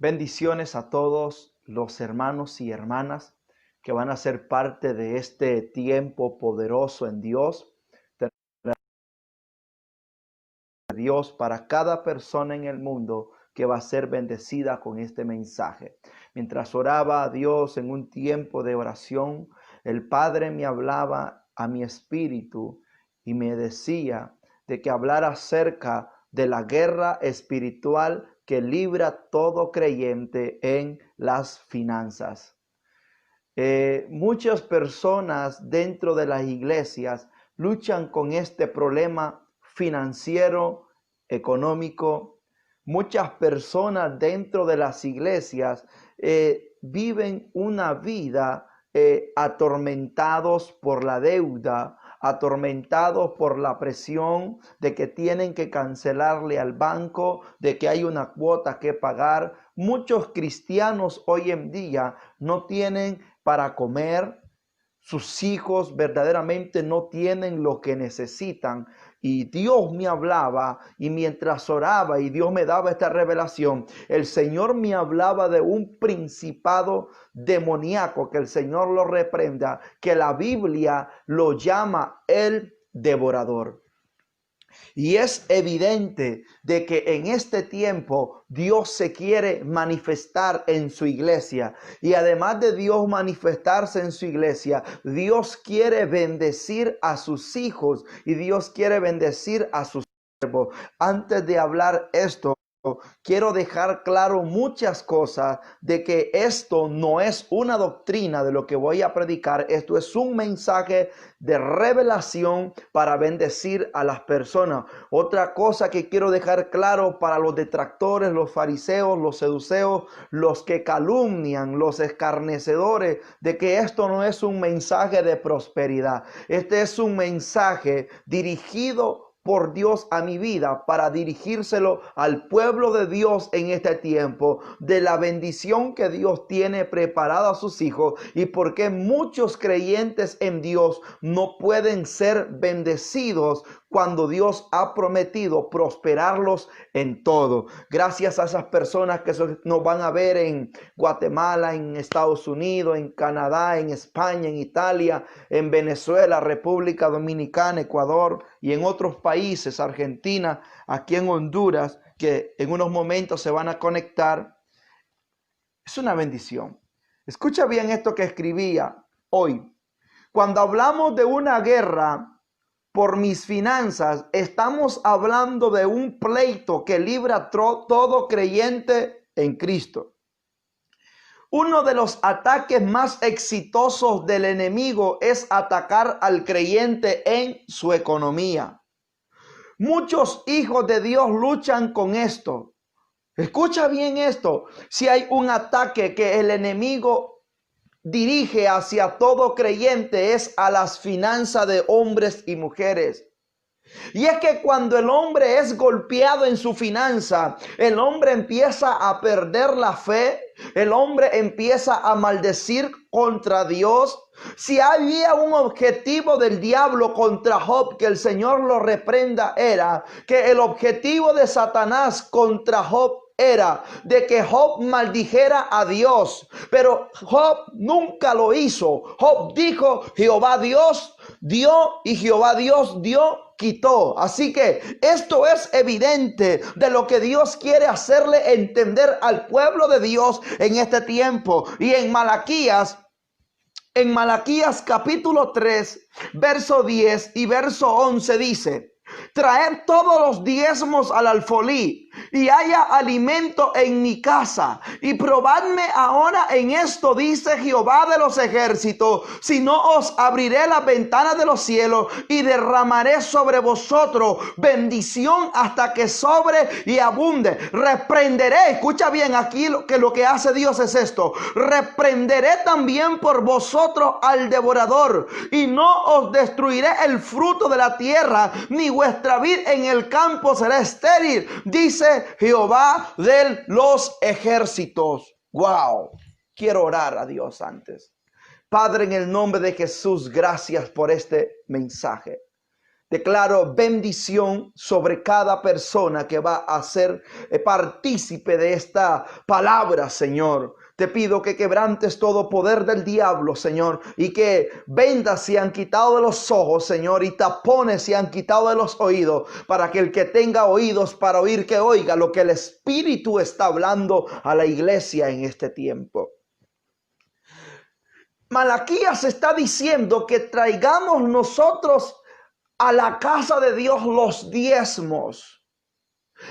Bendiciones a todos los hermanos y hermanas que van a ser parte de este tiempo poderoso en Dios. Dios para cada persona en el mundo que va a ser bendecida con este mensaje. Mientras oraba a Dios en un tiempo de oración, el Padre me hablaba a mi espíritu y me decía de que hablara acerca de la guerra espiritual que libra todo creyente en las finanzas. Muchas personas dentro de las iglesias luchan con este problema financiero, económico. Muchas personas dentro de las iglesias viven una vida atormentados por la deuda, atormentados por la presión de que tienen que cancelarle al banco, de que hay una cuota que pagar. Muchos cristianos hoy en día no tienen para comer, sus hijos verdaderamente no tienen lo que necesitan. Y Dios me hablaba, y mientras oraba y Dios me daba esta revelación, el Señor me hablaba de un principado demoníaco, que el Señor lo reprenda, que la Biblia lo llama el devorador. Y es evidente de que en este tiempo Dios se quiere manifestar en su iglesia. Y además de Dios manifestarse en su iglesia, Dios quiere bendecir a sus hijos y Dios quiere bendecir a sus siervos. Antes de hablar esto, quiero dejar claro muchas cosas de que esto no es una doctrina de lo que voy a predicar. Esto es un mensaje de revelación para bendecir a las personas. Otra cosa que quiero dejar claro para los detractores, los fariseos, los seduceos, los que calumnian, los escarnecedores, de que esto no es un mensaje de prosperidad. Este es un mensaje dirigido por Dios a mi vida para dirigírselo al pueblo de Dios en este tiempo, de la bendición que Dios tiene preparada a sus hijos y por qué muchos creyentes en Dios no pueden ser bendecidos cuando Dios ha prometido prosperarlos en todo. Gracias a esas personas que nos van a ver en Guatemala, en Estados Unidos, en Canadá, en España, en Italia, en Venezuela, República Dominicana, Ecuador y en otros países, Argentina, aquí en Honduras, que en unos momentos se van a conectar. Es una bendición. Escucha bien esto que escribía hoy. Cuando hablamos de una guerra por mis finanzas, estamos hablando de un pleito que libra todo creyente en Cristo. Uno de los ataques más exitosos del enemigo es atacar al creyente en su economía. Muchos hijos de Dios luchan con esto. Escucha bien esto. Si hay un ataque que el enemigo dirige hacia todo creyente, es a las finanzas de hombres y mujeres. Y es que cuando el hombre es golpeado en su finanza, el hombre empieza a perder la fe, el hombre empieza a maldecir contra Dios. Si había un objetivo del diablo contra Job, que el Señor lo reprenda, era que el objetivo de Satanás contra Job era de que Job maldijera a Dios, pero Job nunca lo hizo. Job dijo: Jehová Dios dio y Jehová Dios dio, quitó. Así que esto es evidente de lo que Dios quiere hacerle entender al pueblo de Dios en este tiempo. Y en Malaquías capítulo 3, verso 10 y verso 11 dice: traed todos los diezmos al alfolí y haya alimento en mi casa, y probadme ahora en esto, dice Jehová de los ejércitos, si no os abriré las ventanas de los cielos y derramaré sobre vosotros bendición hasta que sobre y abunde. Reprenderé, escucha bien aquí lo que hace Dios es esto: reprenderé también por vosotros al devorador, y no os destruiré el fruto de la tierra, ni vuestra vid en el campo será estéril, dice Jehová de los ejércitos. Wow, quiero orar a Dios antes. Padre, en el nombre de Jesús, gracias por este mensaje. Declaro bendición sobre cada persona que va a ser partícipe de esta palabra, Señor. Te pido que quebrantes todo poder del diablo, Señor, y que vendas se han quitado de los ojos, Señor, y tapones se han quitado de los oídos, para que el que tenga oídos para oír, que oiga lo que el Espíritu está hablando a la iglesia en este tiempo. Malaquías está diciendo que traigamos nosotros a la casa de Dios los diezmos.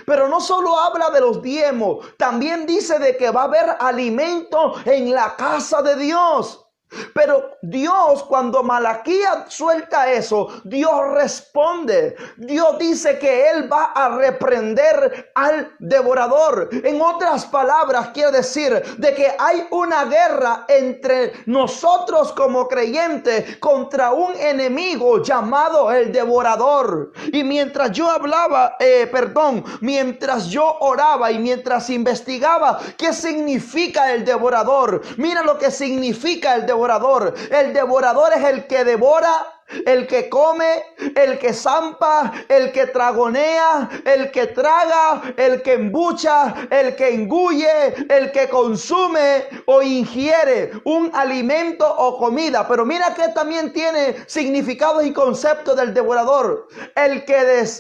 Pero no solo habla de los diezmos, también dice de que va a haber alimento en la casa de Dios. Pero Dios, cuando Malaquías suelta eso, Dios responde. Dios dice que Él va a reprender al devorador. En otras palabras, quiere decir de que hay una guerra entre nosotros como creyentes contra un enemigo llamado el devorador. Y mientras yo hablaba, mientras yo oraba y mientras investigaba qué significa el devorador, mira lo que significa el devorador. El devorador es el que devora, el que come, el que zampa, el que tragonea, el que traga, el que embucha, el que engulle, el que consume o ingiere un alimento o comida. Pero mira que también tiene significados y conceptos del devorador. El que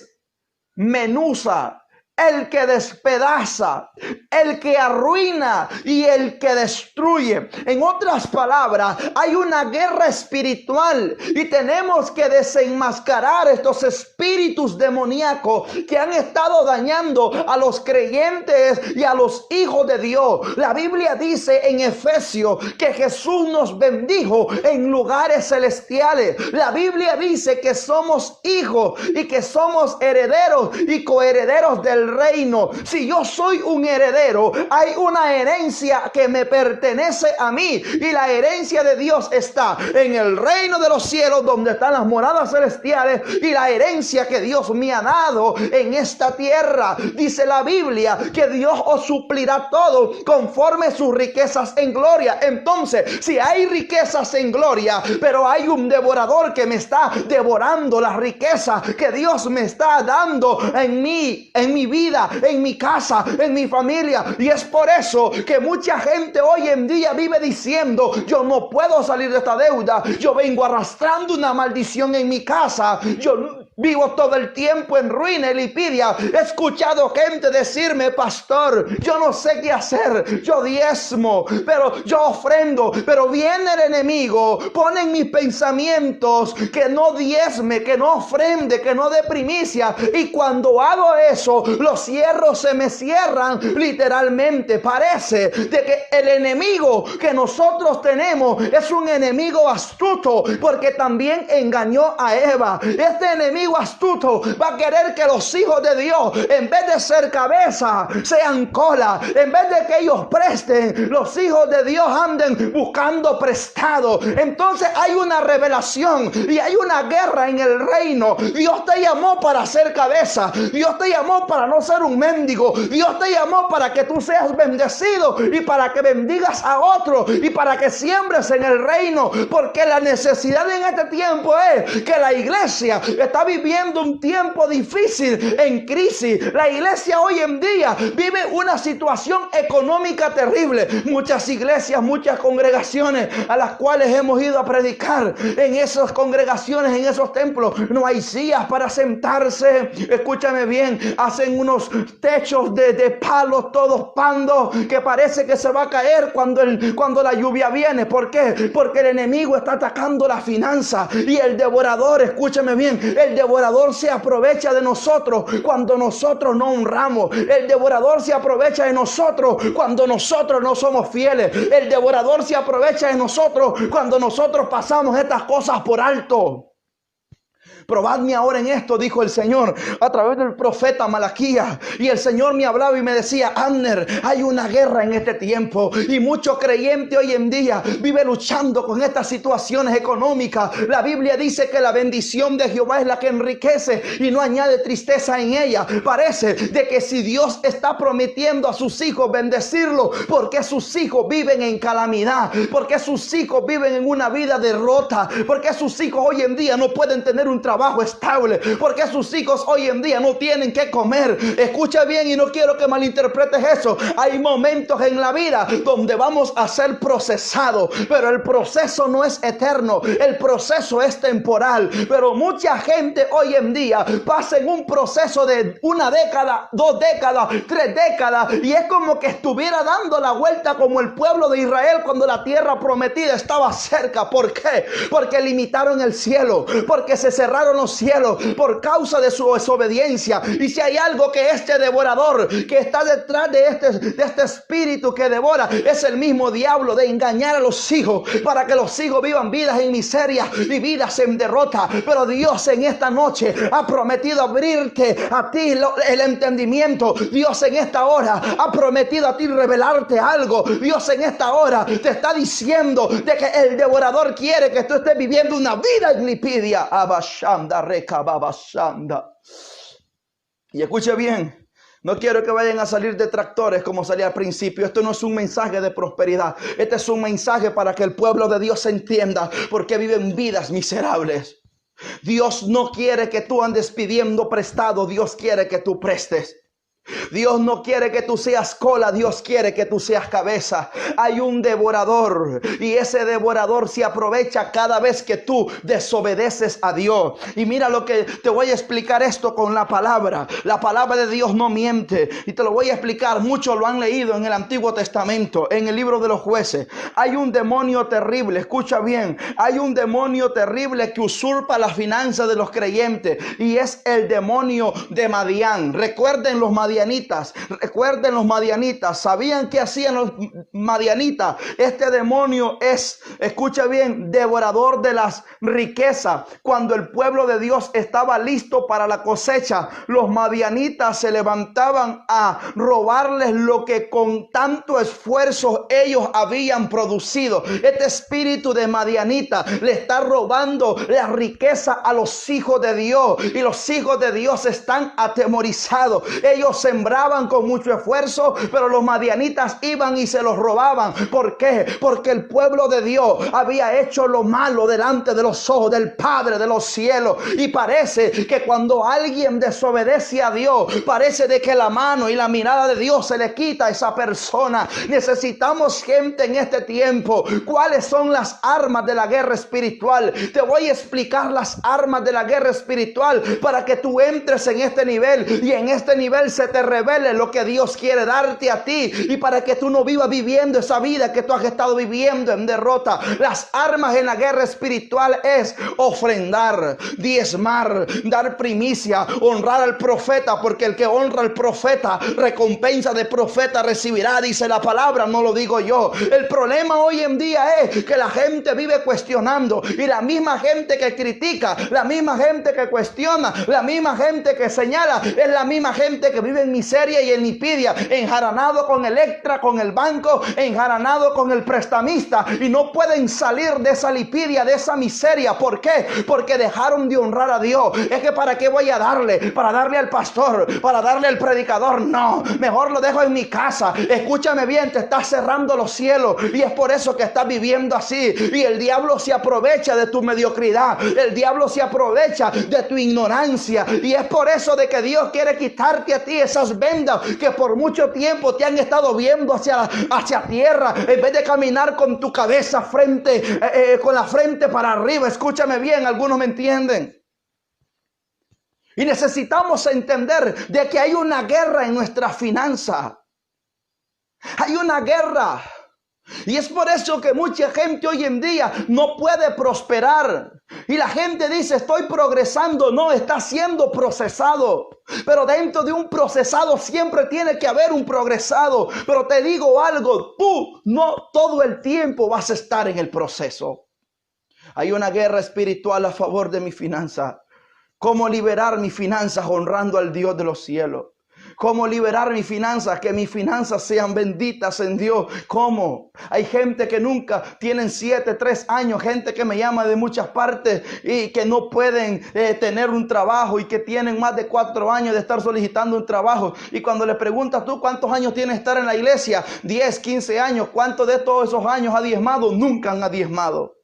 desmenuza, el que despedaza, el que arruina y el que destruye. En otras palabras, hay una guerra espiritual y tenemos que desenmascarar estos espíritus demoníacos que han estado dañando a los creyentes y a los hijos de Dios. La Biblia dice en Efesios que Jesús nos bendijo en lugares celestiales. La Biblia dice que somos hijos y que somos herederos y coherederos del reino. Si yo soy un heredero, hay una herencia que me pertenece a mí, y la herencia de Dios está en el reino de los cielos, donde están las moradas celestiales, y la herencia que Dios me ha dado en esta tierra. Dice la Biblia que Dios os suplirá todo conforme sus riquezas en gloria. Entonces, si hay riquezas en gloria, pero hay un devorador que me está devorando la riqueza que Dios me está dando en mi vida, en mi casa, en mi familia. Y es por eso que mucha gente hoy en día vive diciendo: yo no puedo salir de esta deuda, yo vengo arrastrando una maldición en mi casa, yo vivo todo el tiempo en ruina y lipidia. He escuchado gente decirme: pastor, yo no sé qué hacer, yo diezmo, pero yo ofrendo, pero viene el enemigo, pone en mis pensamientos que no diezme, que no ofrende, que no dé primicia, y cuando hago eso, los cierros se me cierran literalmente. Parece de que el enemigo que nosotros tenemos es un enemigo astuto, porque también engañó a Eva. Este enemigo astuto va a querer que los hijos de Dios, en vez de ser cabeza, sean cola. En vez de que ellos presten, los hijos de Dios anden buscando prestado. Entonces hay una revelación y hay una guerra en el reino. Dios te llamó para ser cabeza. Dios te llamó para no ser un mendigo. Dios te llamó para que tú seas bendecido y para que bendigas a otro y para que siembres en el reino, porque la necesidad en este tiempo es que la iglesia está viviendo un tiempo difícil, en crisis. La iglesia hoy en día vive una situación económica terrible. Muchas iglesias, muchas congregaciones a las cuales hemos ido a predicar, en esas congregaciones, en esos templos, no hay sillas para sentarse. Escúchame bien, hacen unos techos de palos todos pandos que parece que se va a caer cuando la lluvia viene. ¿Por qué? Porque el enemigo está atacando la finanza, y el devorador, escúchame bien, el devorador se aprovecha de nosotros cuando nosotros no honramos. El devorador se aprovecha de nosotros cuando nosotros no somos fieles. El devorador se aprovecha de nosotros cuando nosotros pasamos estas cosas por alto. Probadme ahora en esto, dijo el Señor a través del profeta Malaquías. Y el Señor me hablaba y me decía: Abner, hay una guerra en este tiempo, y mucho creyente hoy en día vive luchando con estas situaciones económicas. La Biblia dice que la bendición de Jehová es la que enriquece y no añade tristeza en ella. Parece de que si Dios está prometiendo a sus hijos bendecirlo, ¿por qué sus hijos viven en calamidad? ¿Por qué sus hijos viven en una vida derrota? ¿Por qué sus hijos hoy en día no pueden tener un trabajo trabajo estable? ¿Por qué sus hijos hoy en día no tienen que comer? Escucha bien y no quiero que malinterpretes eso. Hay momentos en la vida donde vamos a ser procesados, pero el proceso no es eterno, el proceso es temporal. Pero mucha gente hoy en día pasa en un proceso de 1 década, 2 décadas, 3 décadas, y es como que estuviera dando la vuelta como el pueblo de Israel cuando la tierra prometida estaba cerca. ¿Por qué? Porque limitaron el cielo, porque se cerraron los cielos por causa de su desobediencia. Y si hay algo que este devorador que está detrás de este espíritu que devora, es el mismo diablo, de engañar a los hijos para que los hijos vivan vidas en miseria y vidas en derrota. Pero Dios en esta noche ha prometido abrirte a ti el entendimiento. Dios en esta hora ha prometido a ti revelarte algo. Dios en esta hora te está diciendo de que el devorador quiere que tú estés viviendo una vida en lipidia. Abashanda, recababashanda. Y escuche bien, no quiero que vayan a salir detractores como salía al principio. Esto no es un mensaje de prosperidad. Este es un mensaje para que el pueblo de Dios entienda por qué viven vidas miserables. Dios no quiere que tú andes pidiendo prestado. Dios quiere que tú prestes. Dios no quiere que tú seas cola, Dios quiere que tú seas cabeza. Hay un devorador y ese devorador se aprovecha cada vez que tú desobedeces a Dios. Y mira lo que te voy a explicar esto con la palabra. La palabra de Dios no miente y te lo voy a explicar. Muchos lo han leído en el Antiguo Testamento, en el libro de los Jueces. Hay un demonio terrible, escucha bien. Hay un demonio terrible que usurpa las finanzas de los creyentes y es el demonio de Madián. Recuerden los madianitas. Recuerden los madianitas. ¿Sabían qué hacían los madianitas? Este demonio es, escucha bien, devorador de las riquezas. Cuando el pueblo de Dios estaba listo para la cosecha, los madianitas se levantaban a robarles lo que con tanto esfuerzo ellos habían producido. Este espíritu de madianita le está robando la riqueza a los hijos de Dios y los hijos de Dios están atemorizados. Ellos sembraban con mucho esfuerzo, pero los madianitas iban y se los robaban. ¿Por qué? Porque el pueblo de Dios había hecho lo malo delante de los ojos del Padre de los cielos. Y parece que cuando alguien desobedece a Dios, parece de que la mano y la mirada de Dios se le quita a esa persona. Necesitamos gente en este tiempo. ¿Cuáles son las armas de la guerra espiritual? Te voy a explicar las armas de la guerra espiritual para que tú entres en este nivel y en este nivel se te revele lo que Dios quiere darte a ti y para que tú no vivas viviendo esa vida que tú has estado viviendo en derrota. Las armas en la guerra espiritual es ofrendar, diezmar, dar primicia, honrar al profeta, porque el que honra al profeta, recompensa de profeta recibirá, dice la palabra, no lo digo yo. El problema hoy en día es que la gente vive cuestionando y la misma gente que critica, la misma gente que cuestiona, la misma gente que señala, es la misma gente que vive en miseria y en lipidia, enjaranado con Electra, con el banco, enjaranado con el prestamista y no pueden salir de esa lipidia, de esa miseria. ¿Por qué? Porque dejaron de honrar a Dios. Es que ¿para qué voy a darle? ¿Para darle al pastor? ¿Para darle al predicador? No, mejor lo dejo en mi casa. Escúchame bien, te estás cerrando los cielos y es por eso que estás viviendo así y el diablo se aprovecha de tu mediocridad, el diablo se aprovecha de tu ignorancia y es por eso de que Dios quiere quitarte a ti esas vendas que por mucho tiempo te han estado viendo hacia tierra en vez de caminar con tu cabeza con la frente para arriba. Escúchame bien, algunos me entienden. Y necesitamos entender de que hay una guerra en nuestra finanza. Hay una guerra. Y es por eso que mucha gente hoy en día no puede prosperar. Y la gente dice, estoy progresando. No, está siendo procesado. Pero dentro de un procesado siempre tiene que haber un progresado. Pero te digo algo, tú no todo el tiempo vas a estar en el proceso. Hay una guerra espiritual a favor de mi finanza. ¿Cómo liberar mis finanzas honrando al Dios de los cielos? ¿Cómo liberar mis finanzas? Que mis finanzas sean benditas en Dios. ¿Cómo? Hay gente que nunca tienen 3 años. Gente que me llama de muchas partes y que no pueden tener un trabajo y que tienen más de 4 años de estar solicitando un trabajo. Y cuando le preguntas tú cuántos años tienes de estar en la iglesia, 10, 15 años. ¿Cuántos de todos esos años ha diezmado? Nunca han diezmado.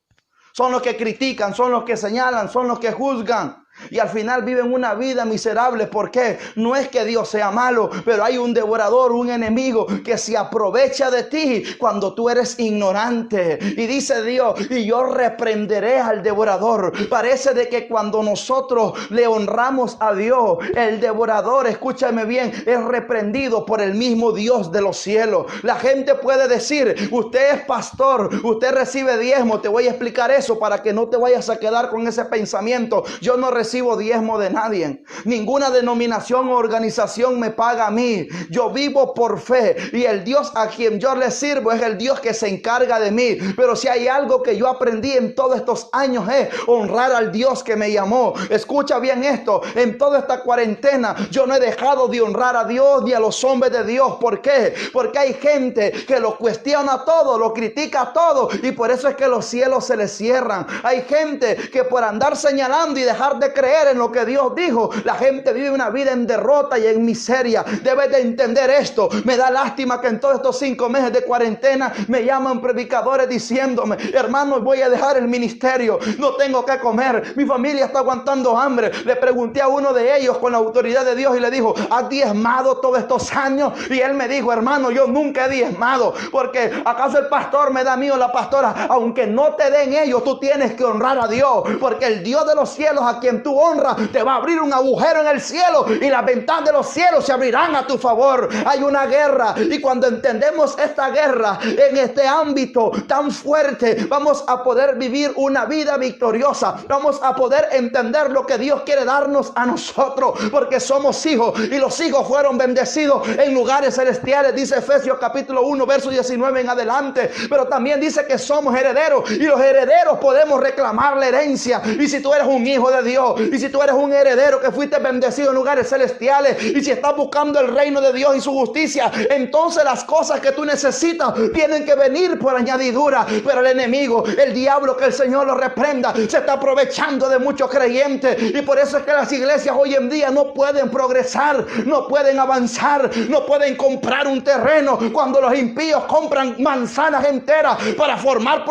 Son los que critican, son los que señalan, son los que juzgan. Y al final viven una vida miserable. ¿Por qué? No es que Dios sea malo, pero hay un devorador, un enemigo que se aprovecha de ti cuando tú eres ignorante. Y dice Dios, y yo reprenderé al devorador. Parece de que cuando nosotros le honramos a Dios, el devorador, escúchame bien, es reprendido por el mismo Dios de los cielos. La gente puede decir, usted es pastor, usted recibe diezmo. Te voy a explicar eso para que no te vayas a quedar con ese pensamiento. Yo no recibo diezmo de nadie. Ninguna denominación o organización me paga a mí. Yo vivo por fe y el Dios a quien yo le sirvo es el Dios que se encarga de mí. Pero si hay algo que yo aprendí en todos estos años es honrar al Dios que me llamó. Escucha bien esto, en toda esta cuarentena yo no he dejado de honrar a Dios ni a los hombres de Dios. ¿Por qué? Porque hay gente que lo cuestiona todo, lo critica todo y por eso es que los cielos se les cierran. Hay gente que por andar señalando y dejar de creer en lo que Dios dijo, la gente vive una vida en derrota y en miseria. Debes de entender esto. Me da lástima que en todos estos 5 meses de cuarentena me llaman predicadores diciéndome, hermano, voy a dejar el ministerio, no tengo que comer, mi familia está aguantando hambre. Le pregunté a uno de ellos con la autoridad de Dios y le dijo, ¿has diezmado todos estos años? Y él me dijo, hermano, yo nunca he diezmado, porque acaso el pastor me da a mí o la pastora. Aunque no te den ellos, tú tienes que honrar a Dios, porque el Dios de los cielos a quien tú honras te va a abrir un agujero en el cielo y las ventanas de los cielos se abrirán a tu favor. Hay una guerra y cuando entendemos esta guerra en este ámbito tan fuerte, vamos a poder vivir una vida victoriosa. Vamos a poder entender lo que Dios quiere darnos a nosotros, porque somos hijos y los hijos fueron bendecidos en lugares celestiales, dice Efesios capítulo 1 verso 19 en adelante. Pero también dice que somos herederos y los herederos podemos reclamar la herencia. Y si tú eres un hijo de Dios y si tú eres un heredero que fuiste bendecido en lugares celestiales y si estás buscando el reino de Dios y su justicia, entonces las cosas que tú necesitas tienen que venir por añadidura. Pero el enemigo, el diablo, que el Señor lo reprenda, se está aprovechando de muchos creyentes y por eso es que las iglesias hoy en día no pueden progresar, no pueden avanzar, no pueden comprar un terreno cuando los impíos compran manzanas enteras para formar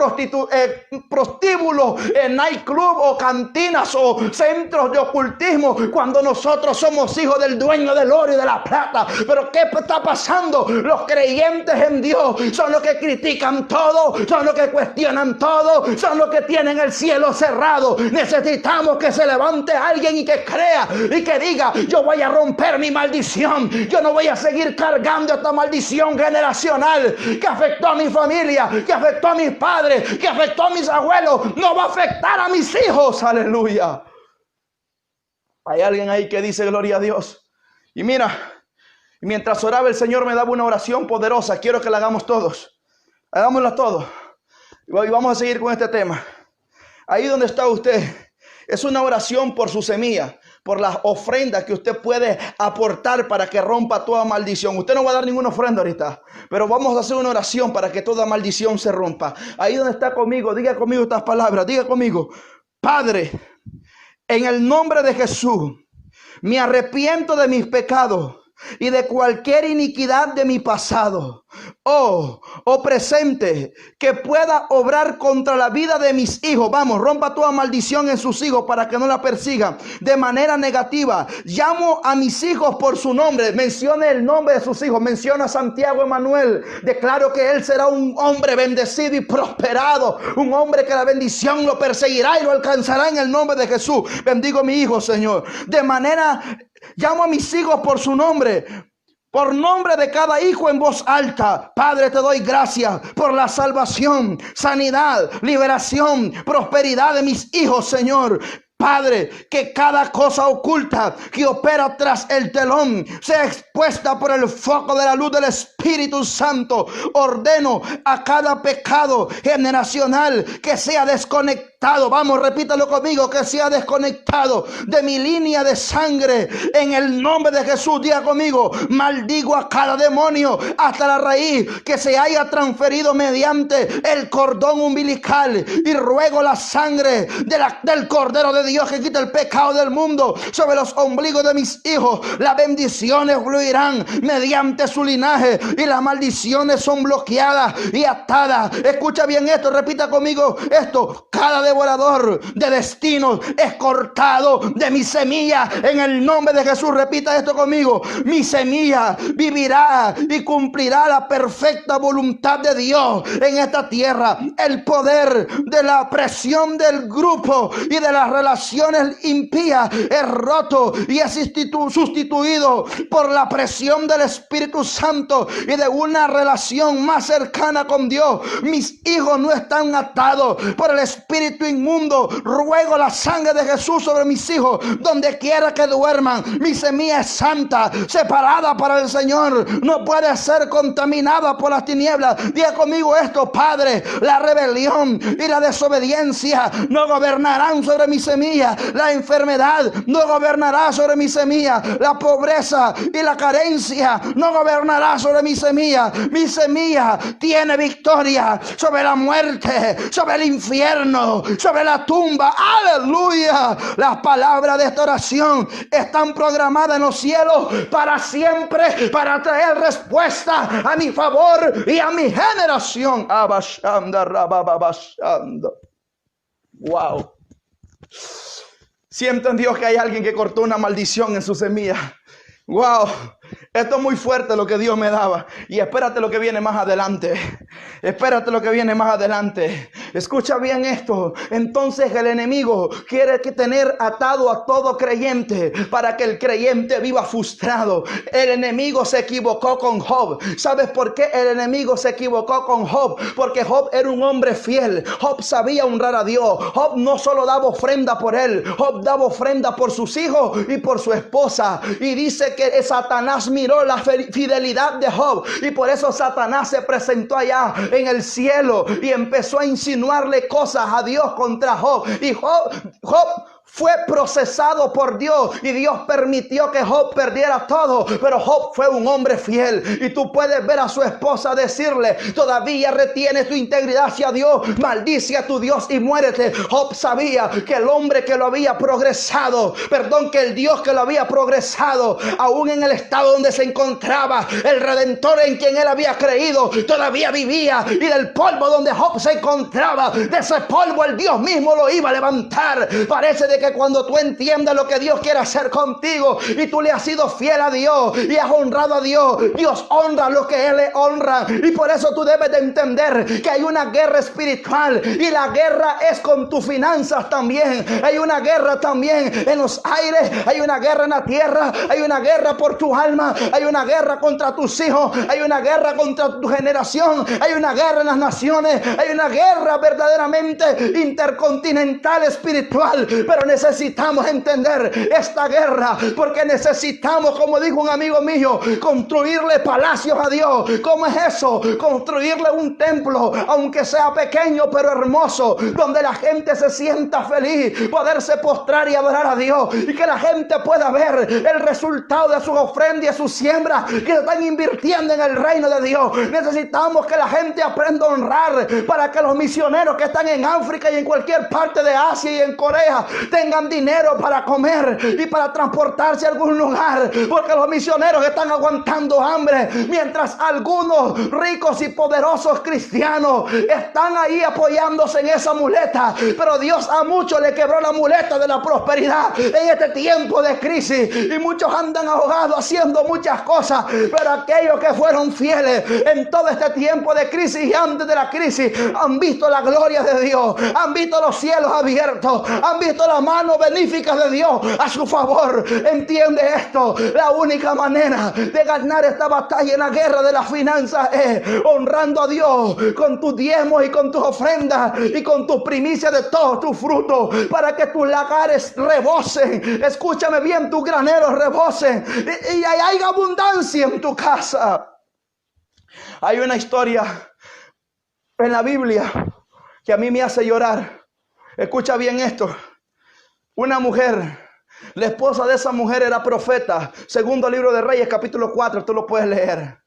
prostíbulos en nightclub o cantinas o centros de ocultismo, cuando nosotros somos hijos del dueño del oro y de la plata. Pero ¿qué está pasando? Los creyentes en Dios son los que critican todo, son los que cuestionan todo, son los que tienen el cielo cerrado. Necesitamos que se levante alguien y que crea y que diga, yo voy a romper mi maldición, yo no voy a seguir cargando esta maldición generacional que afectó a mi familia, que afectó a mis padres, que afectó a mis abuelos, no va a afectar a mis hijos. Aleluya. Hay alguien ahí que dice gloria a Dios. Y mira, mientras oraba el Señor me daba una oración poderosa. Quiero que la hagamos todos. Hagámosla todos. Y vamos a seguir con este tema. Ahí donde está usted, es una oración por su semilla, por las ofrendas que usted puede aportar para que rompa toda maldición. Usted no va a dar ninguna ofrenda ahorita, pero vamos a hacer una oración para que toda maldición se rompa. Ahí donde está conmigo, diga conmigo estas palabras, diga conmigo: Padre, en el nombre de Jesús, me arrepiento de mis pecados y de cualquier iniquidad de mi pasado o presente que pueda obrar contra la vida de mis hijos. Vamos, rompa toda maldición en sus hijos para que no la persigan de manera negativa. Llamo a mis hijos por su nombre. Mencione el nombre de sus hijos. Menciona a Santiago Emanuel. Declaro que él será un hombre bendecido y prosperado, un hombre que la bendición lo perseguirá y lo alcanzará en el nombre de Jesús. Bendigo a mi hijo, Señor. Llamo a mis hijos por su nombre, por nombre de cada hijo en voz alta. Padre, te doy gracias por la salvación, sanidad, liberación, prosperidad de mis hijos, Señor. Padre, que cada cosa oculta que opera tras el telón sea expuesta por el foco de la luz del Espíritu Santo. Ordeno a cada pecado generacional que sea desconectado. Vamos, repítalo conmigo, que sea desconectado de mi línea de sangre. En el nombre de Jesús, diga conmigo: maldigo a cada demonio hasta la raíz que se haya transferido mediante el cordón umbilical. Y ruego la sangre del Cordero de Dios que quita el pecado del mundo sobre los ombligos de mis hijos. Las bendiciones fluirán mediante su linaje y las maldiciones son bloqueadas y atadas. Escucha bien esto, repita conmigo esto: cada devorador de destinos es cortado de mi semilla. En el nombre de Jesús, repita esto conmigo. Mi semilla vivirá y cumplirá la perfecta voluntad de Dios en esta tierra. El poder de la presión del grupo y de las relaciones impías es roto y es sustituido por la presión del Espíritu Santo y de una relación más cercana con Dios. Mis hijos no están atados por el espíritu inmundo. Ruego la sangre de Jesús sobre mis hijos donde quiera que duerman. Mi semilla es santa, separada para el Señor. No puede ser contaminada por las tinieblas. Diga conmigo esto: Padre, la rebelión y la desobediencia no gobernarán sobre mi semilla. La enfermedad no gobernará sobre mi semilla. La pobreza y la carencia no gobernará sobre mi semilla. Mi semilla tiene victoria sobre la muerte, sobre el infierno, sobre la tumba. Aleluya. Las palabras de esta oración están programadas en los cielos para siempre, para traer respuesta a mi favor y a mi generación. Wow. Siento en Dios que hay alguien que cortó una maldición en su semilla. Wow, esto es muy fuerte lo que Dios me daba. Y espérate lo que viene más adelante. Espérate lo que viene más adelante. Escucha bien esto. Entonces el enemigo quiere tener atado a todo creyente para que el creyente viva frustrado. El enemigo se equivocó con Job. ¿Sabes por qué el enemigo se equivocó con Job? Porque Job era un hombre fiel. Job sabía honrar a Dios. Job no solo daba ofrenda por él. Job daba ofrenda por sus hijos y por su esposa. Y dice que Satanás miró la fidelidad de Job y por eso Satanás se presentó allá en el cielo y empezó a insinuarle cosas a Dios contra Job. Y Job fue procesado por Dios y Dios permitió que Job perdiera todo, pero Job fue un hombre fiel. Y tú puedes ver a su esposa decirle: todavía retiene tu integridad hacia Dios, maldice a tu Dios y muérete. Job sabía que el hombre que lo había progresado, que el Dios que lo había progresado, aún en el estado donde se encontraba, el Redentor en quien él había creído, todavía vivía. Y del polvo donde Job se encontraba, de ese polvo el Dios mismo lo iba a levantar. Parece de que cuando tú entiendas lo que Dios quiere hacer contigo y tú le has sido fiel a Dios y has honrado a Dios, Dios honra lo que Él le honra. Y por eso tú debes de entender que hay una guerra espiritual y la guerra es con tus finanzas también. Hay una guerra también en los aires, hay una guerra en la tierra, hay una guerra por tu alma, hay una guerra contra tus hijos, hay una guerra contra tu generación, hay una guerra en las naciones, hay una guerra verdaderamente intercontinental espiritual. Pero necesitamos entender esta guerra, porque necesitamos, como dijo un amigo mío, construirle palacios a Dios. ¿Cómo es eso? Construirle un templo, aunque sea pequeño pero hermoso, donde la gente se sienta feliz, poderse postrar y adorar a Dios, y que la gente pueda ver el resultado de sus ofrendas y sus siembras que están invirtiendo en el reino de Dios. Necesitamos que la gente aprenda a honrar, para que los misioneros que están en África y en cualquier parte de Asia y en Corea tengan dinero para comer y para transportarse a algún lugar, porque los misioneros están aguantando hambre, mientras algunos ricos y poderosos cristianos están ahí apoyándose en esa muleta. Pero Dios a muchos le quebró la muleta de la prosperidad en este tiempo de crisis, y muchos andan ahogados haciendo muchas cosas. Pero aquellos que fueron fieles en todo este tiempo de crisis y antes de la crisis han visto la gloria de Dios, han visto los cielos abiertos, han visto la mano benéfica de Dios a su favor. Entiende esto: la única manera de ganar esta batalla en la guerra de las finanzas es honrando a Dios con tus diezmos y con tus ofrendas y con tus primicias de todos tus frutos, para que tus lagares rebosen. Escúchame bien, tus graneros rebosen y hay abundancia en tu casa. Hay una historia en la Biblia que a mí me hace llorar. Escucha bien esto. Una mujer, la esposa de esa mujer era profeta. Segundo libro de Reyes, capítulo 4, tú lo puedes leer.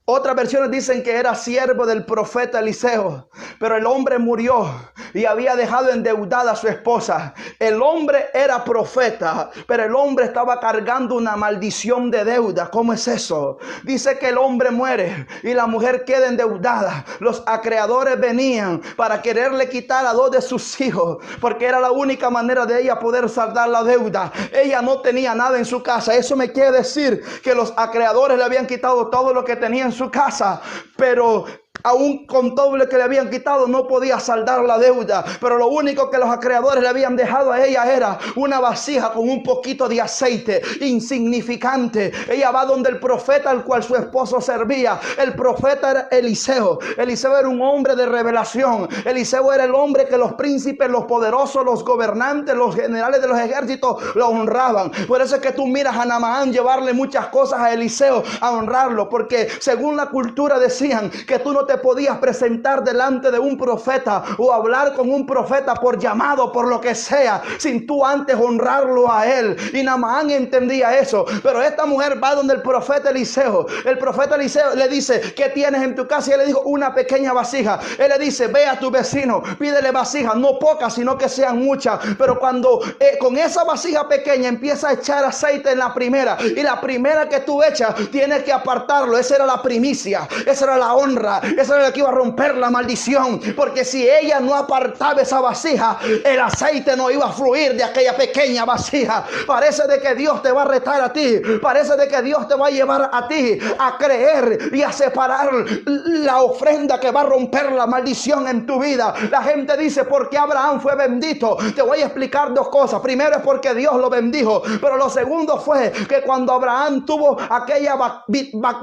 Otras versiones dicen que era siervo del profeta Eliseo, pero el hombre murió y había dejado endeudada a su esposa. El hombre era profeta, pero el hombre estaba cargando una maldición de deuda. ¿Cómo es eso? Dice que el hombre muere y la mujer queda endeudada. Los acreedores venían para quererle quitar a 2 de sus hijos, porque era la única manera de ella poder saldar la deuda. Ella no tenía nada en su casa. Eso me quiere decir que los acreedores le habían quitado todo lo que tenía en su casa, pero aún con todo lo que le habían quitado no podía saldar la deuda. Pero lo único que los acreedores le habían dejado a ella era una vasija con un poquito de aceite, insignificante. Ella va donde el profeta al cual su esposo servía. El profeta era Eliseo. Eliseo era un hombre de revelación. Eliseo era el hombre que los príncipes, los poderosos, los gobernantes, los generales de los ejércitos lo honraban. Por eso es que tú miras a Naamán llevarle muchas cosas a Eliseo a honrarlo, porque según la cultura decían que tú no te podías presentar delante de un profeta o hablar con un profeta por llamado, por lo que sea, sin tú antes honrarlo a él. Y Naamán entendía eso. Pero esta mujer va donde el profeta Eliseo. El profeta Eliseo le dice: ¿qué tienes en tu casa? Y él le dijo: una pequeña vasija. Él le dice: ve a tu vecino, pídele vasijas, no pocas, sino que sean muchas. Pero cuando con esa vasija pequeña empieza a echar aceite en la primera, y la primera que tú echas tienes que apartarlo. Esa era la primicia, esa era la honra, eso era lo que iba a romper la maldición, porque si ella no apartaba esa vasija, el aceite no iba a fluir de aquella pequeña vasija. Parece de que Dios te va a retar a ti, parece de que Dios te va a llevar a ti a creer y a separar la ofrenda que va a romper la maldición en tu vida. La gente dice: ¿por qué Abraham fue bendito? Te voy a explicar 2 cosas. Primero es porque Dios lo bendijo, pero lo segundo fue que cuando Abraham tuvo aquella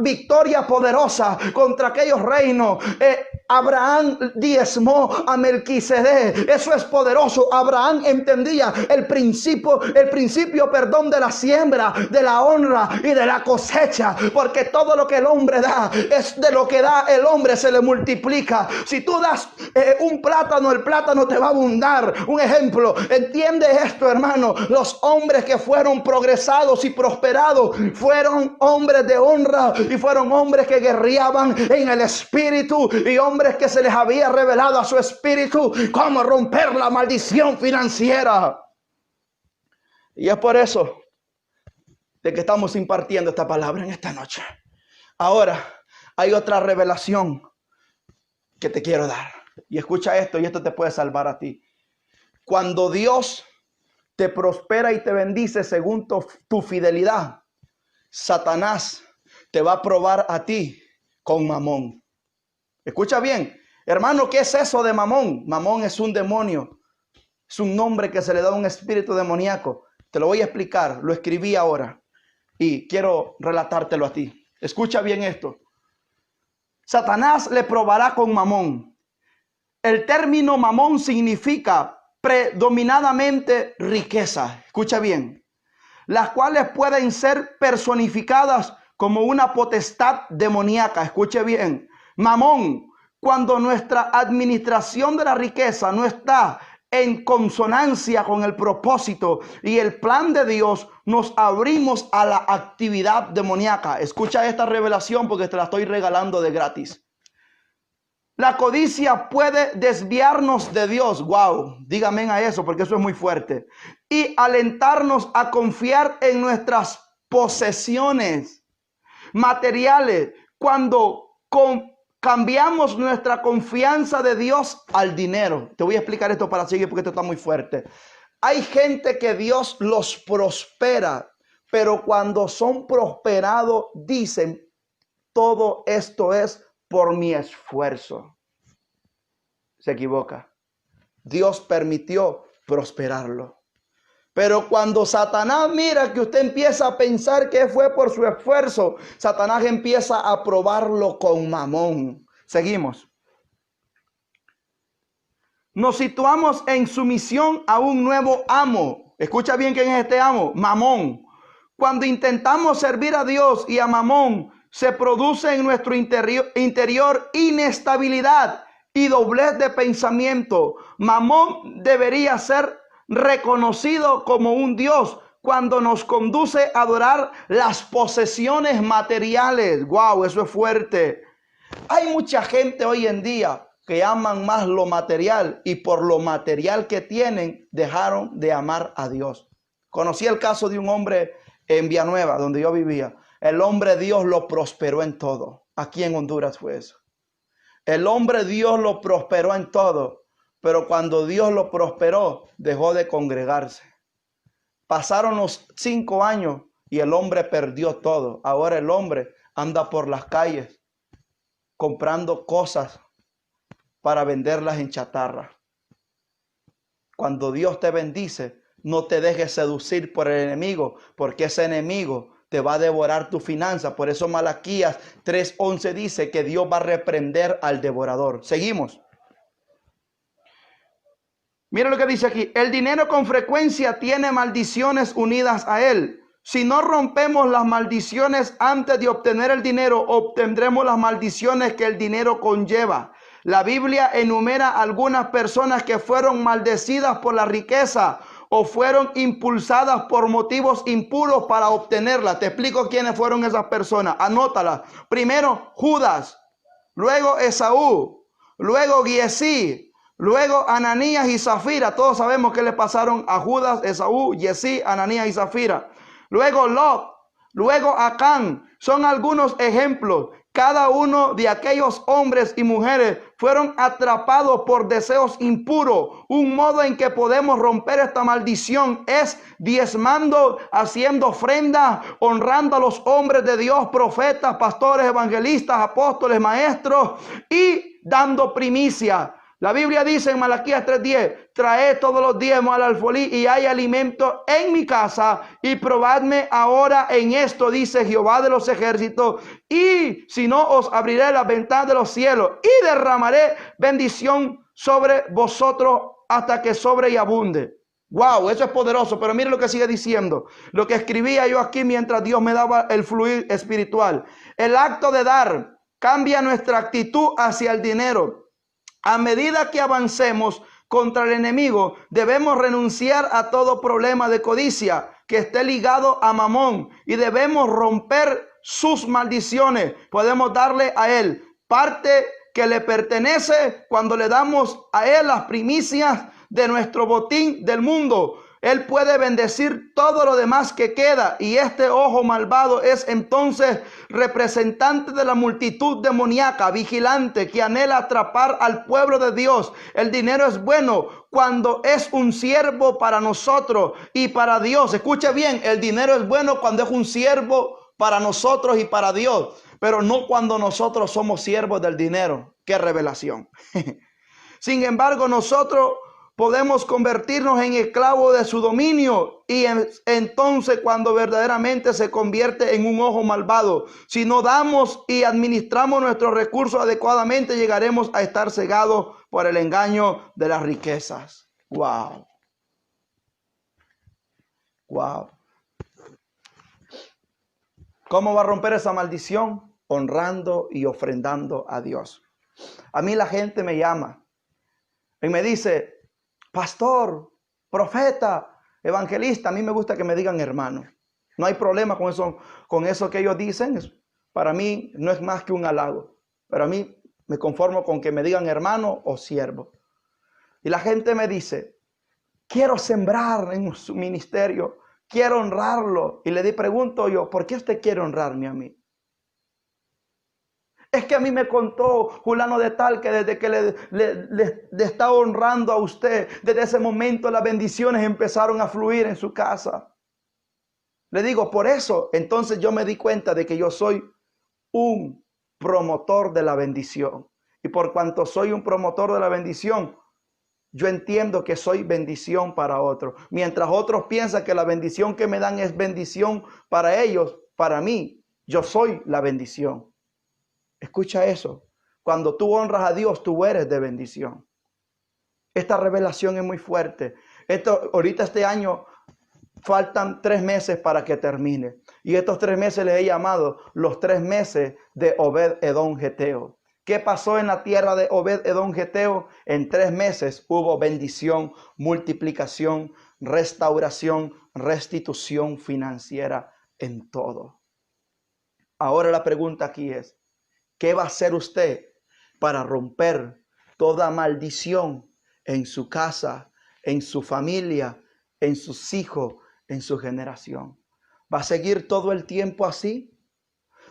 victoria poderosa contra aquellos reinos, Abraham diezmó a Melquisedec. Eso es poderoso. Abraham entendía el principio, perdón, de la siembra, de la honra y de la cosecha, porque todo lo que el hombre da es de lo que da el hombre se le multiplica. Si tú das un plátano, el plátano te va a abundar. Un ejemplo, entiende esto, hermano. Los hombres que fueron progresados y prosperados fueron hombres de honra y fueron hombres que guerreaban en el espíritu, y hombres que se les había revelado a su espíritu cómo romper la maldición financiera. Y es por eso de que estamos impartiendo esta palabra en esta noche. Ahora hay otra revelación que te quiero dar, y escucha esto, y esto te puede salvar a ti. Cuando Dios te prospera y te bendice según tu fidelidad, Satanás te va a probar a ti con Mamón. Escucha bien, hermano, ¿qué es eso de Mamón? Mamón es un demonio, es un nombre que se le da a un espíritu demoníaco. Te lo voy a explicar, lo escribí ahora y quiero relatártelo a ti. Escucha bien esto. Satanás le probará con Mamón. El término Mamón significa predominadamente riqueza. Escucha bien. Las cuales pueden ser personificadas como una potestad demoníaca. Escuche bien. Mamón, cuando nuestra administración de la riqueza no está en consonancia con el propósito y el plan de Dios, nos abrimos a la actividad demoníaca. Escucha esta revelación porque te la estoy regalando de gratis. La codicia puede desviarnos de Dios. Wow, dígame a eso porque eso es muy fuerte. Y alentarnos a confiar en nuestras posesiones materiales cuando cambiamos nuestra confianza de Dios al dinero. Te voy a explicar esto para seguir porque esto está muy fuerte. Hay gente que Dios los prospera, pero cuando son prosperados dicen: todo esto es por mi esfuerzo. Se equivoca. Dios permitió prosperarlo. Pero cuando Satanás mira que usted empieza a pensar que fue por su esfuerzo, Satanás empieza a probarlo con Mamón. Seguimos. Nos situamos en sumisión a un nuevo amo. Escucha bien quién es este amo: Mamón. Cuando intentamos servir a Dios y a Mamón, se produce en nuestro interior inestabilidad y doblez de pensamiento. Mamón debería ser reconocido como un Dios, cuando nos conduce a adorar las posesiones materiales. Wow, eso es fuerte. Hay mucha gente hoy en día que aman más lo material y por lo material que tienen dejaron de amar a Dios. Conocí el caso de un hombre en Villanueva, donde yo vivía. El hombre Dios lo prosperó en todo. Aquí en Honduras fue eso. El hombre Dios lo prosperó en todo, pero cuando Dios lo prosperó, dejó de congregarse. Pasaron los 5 años y el hombre perdió todo. Ahora el hombre anda por las calles comprando cosas para venderlas en chatarra. Cuando Dios te bendice, no te dejes seducir por el enemigo, porque ese enemigo te va a devorar tu finanza. Por eso Malaquías 3:11 dice que Dios va a reprender al devorador. Seguimos. Mira lo que dice aquí. El dinero con frecuencia tiene maldiciones unidas a él. Si no rompemos las maldiciones antes de obtener el dinero, obtendremos las maldiciones que el dinero conlleva. La Biblia enumera algunas personas que fueron maldecidas por la riqueza o fueron impulsadas por motivos impuros para obtenerla. Te explico quiénes fueron esas personas. Anótalas. Primero Judas, luego Esaú, luego Giesí, luego Ananías y Zafira. Todos sabemos qué le pasaron a Judas, Esaú, Giesí, Ananías y Zafira. Luego Lot, luego Acán. Son algunos ejemplos. Cada uno de aquellos hombres y mujeres fueron atrapados por deseos impuros. Un modo en que podemos romper esta maldición es diezmando, haciendo ofrenda, honrando a los hombres de Dios, profetas, pastores, evangelistas, apóstoles, maestros y dando primicia. La Biblia dice en Malaquías 3:10, traed todos los diezmos al alfolí y hay alimento en mi casa y probadme ahora en esto, dice Jehová de los ejércitos, y si no os abriré las ventanas de los cielos y derramaré bendición sobre vosotros hasta que sobre y abunde. Wow, eso es poderoso, pero mire lo que sigue diciendo. Lo que escribía yo aquí mientras Dios me daba el fluir espiritual. El acto de dar cambia nuestra actitud hacia el dinero. A medida que avancemos contra el enemigo, debemos renunciar a todo problema de codicia que esté ligado a Mamón y debemos romper sus maldiciones. Podemos darle a él parte que le pertenece cuando le damos a él las primicias de nuestro botín del mundo. Él puede bendecir todo lo demás que queda y este ojo malvado es entonces representante de la multitud demoníaca, vigilante, que anhela atrapar al pueblo de Dios. El dinero es bueno cuando es un siervo para nosotros y para Dios. Escuche bien, el dinero es bueno cuando es un siervo para nosotros y para Dios, pero no cuando nosotros somos siervos del dinero. ¡Qué revelación! Sin embargo, nosotros podemos convertirnos en esclavos de su dominio y entonces cuando verdaderamente se convierte en un ojo malvado. Si no damos y administramos nuestros recursos adecuadamente, llegaremos a estar cegados por el engaño de las riquezas. Wow. Wow. ¿Cómo va a romper esa maldición? Honrando y ofrendando a Dios. A mí la gente me llama y me dice: pastor, profeta, evangelista. A mí me gusta que me digan hermano. No hay problema con eso que ellos dicen. Para mí no es más que un halago. Pero a mí me conformo con que me digan hermano o siervo. Y la gente me dice: quiero sembrar en su ministerio, quiero honrarlo. Y le pregunto yo: ¿por qué usted quiere honrarme a mí? Es que a mí me contó fulano de tal que desde que le está honrando a usted, desde ese momento las bendiciones empezaron a fluir en su casa. Le digo, por eso, entonces yo me di cuenta de que yo soy un promotor de la bendición. Y por cuanto soy un promotor de la bendición, yo entiendo que soy bendición para otros. Mientras otros piensan que la bendición que me dan es bendición para ellos, para mí, yo soy la bendición. Escucha eso. Cuando tú honras a Dios, tú eres de bendición. Esta revelación es muy fuerte. Ahorita este año faltan 3 meses para que termine. Y estos 3 meses les he llamado los 3 meses de Obed-Edom Geteo. ¿Qué pasó en la tierra de Obed-Edom Geteo? En 3 meses hubo bendición, multiplicación, restauración, restitución financiera en todo. Ahora la pregunta aquí es, ¿qué va a hacer usted para romper toda maldición en su casa, en su familia, en sus hijos, en su generación? ¿Va a seguir todo el tiempo así?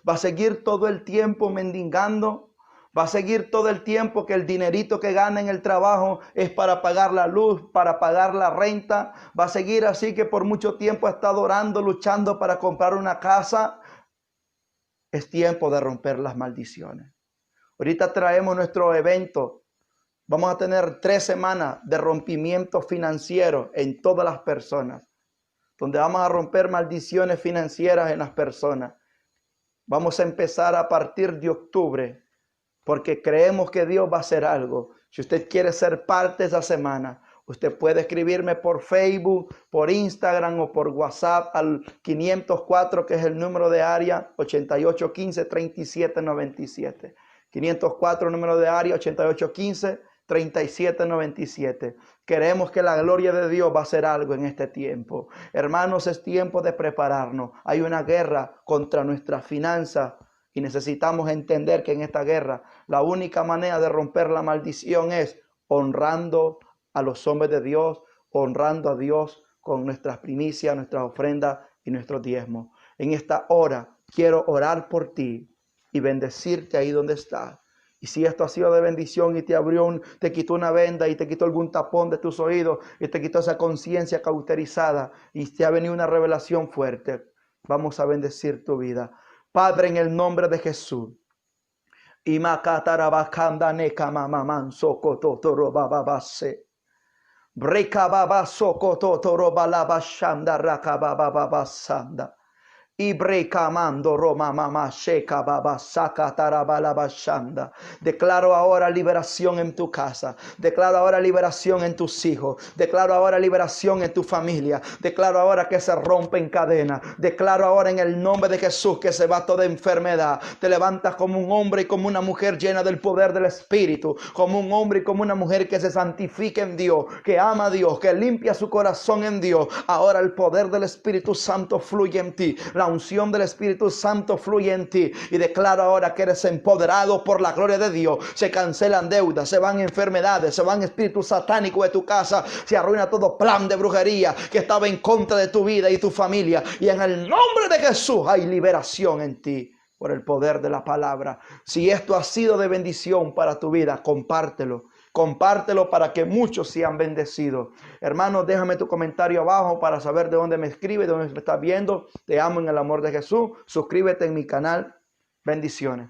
¿Va a seguir todo el tiempo mendigando? ¿Va a seguir todo el tiempo que el dinerito que gana en el trabajo es para pagar la luz, para pagar la renta? ¿Va a seguir así que por mucho tiempo ha estado orando, luchando para comprar una casa? Es tiempo de romper las maldiciones. Ahorita traemos nuestro evento. Vamos a tener 3 semanas de rompimiento financiero en todas las personas, donde vamos a romper maldiciones financieras en las personas. Vamos a empezar a partir de octubre, porque creemos que Dios va a hacer algo. Si usted quiere ser parte de esa semana, usted puede escribirme por Facebook, por Instagram o por WhatsApp al 504, que es el número de área, 8815-3797. 504, número de área, 8815-3797. Queremos que la gloria de Dios va a hacer algo en este tiempo. Hermanos, es tiempo de prepararnos. Hay una guerra contra nuestras finanzas. Y necesitamos entender que en esta guerra la única manera de romper la maldición es honrando a los hombres de Dios, honrando a Dios con nuestras primicias, nuestras ofrendas y nuestros diezmos. En esta hora quiero orar por ti y bendecirte ahí donde estás. Y si esto ha sido de bendición y te quitó una venda y te quitó algún tapón de tus oídos y te quitó esa conciencia cauterizada y te ha venido una revelación fuerte, vamos a bendecir tu vida. Padre, en el nombre de Jesús. Ibrekamando Roma Mama Sheka Baba Saka Tarabalabashanda. Declaro ahora liberación en tu casa. Declaro ahora liberación en tus hijos. Declaro ahora liberación en tu familia. Declaro ahora que se rompen cadenas. Declaro ahora en el nombre de Jesús que se va toda enfermedad. Te levantas como un hombre y como una mujer llena del poder del Espíritu. Como un hombre y como una mujer que se santifica en Dios, que ama a Dios, que limpia su corazón en Dios. Ahora el poder del Espíritu Santo fluye en ti. La unción del Espíritu Santo fluye en ti y declaro ahora que eres empoderado por la gloria de Dios. Se cancelan deudas, se van enfermedades, se van espíritus satánicos de tu casa, se arruina todo plan de brujería que estaba en contra de tu vida y tu familia. Y en el nombre de Jesús hay liberación en ti por el poder de la palabra. Si esto ha sido de bendición para tu vida, compártelo. Compártelo para que muchos sean bendecidos. Hermano, déjame tu comentario abajo para saber de dónde me escribes, de dónde me estás viendo. Te amo en el amor de Jesús. Suscríbete en mi canal. Bendiciones.